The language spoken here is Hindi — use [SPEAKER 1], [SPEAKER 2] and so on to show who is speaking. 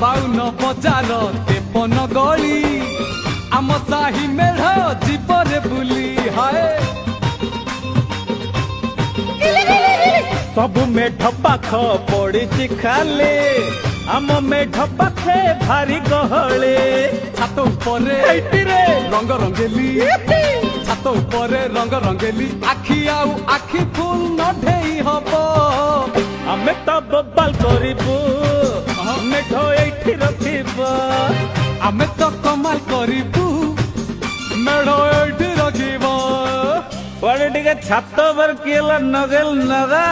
[SPEAKER 1] बाउन बजार तेपन गली आम साही मेढ़ जीवरे बुली हाय
[SPEAKER 2] सब मेढ पाख पड़ी खाले आम मेढ पाखे भारी गहले
[SPEAKER 1] छात उपरे रंग रंगेली छात उपरे रंग रंगेली आखि आउ आखि फुल नढेई हबो
[SPEAKER 2] आमे तो बबाल करिबू मेढ एठी रखिबो
[SPEAKER 1] आमे तो कमाल करिबू मेढ़ एठी रखिबो
[SPEAKER 2] बड़े टिके छात पर केला नगल नगा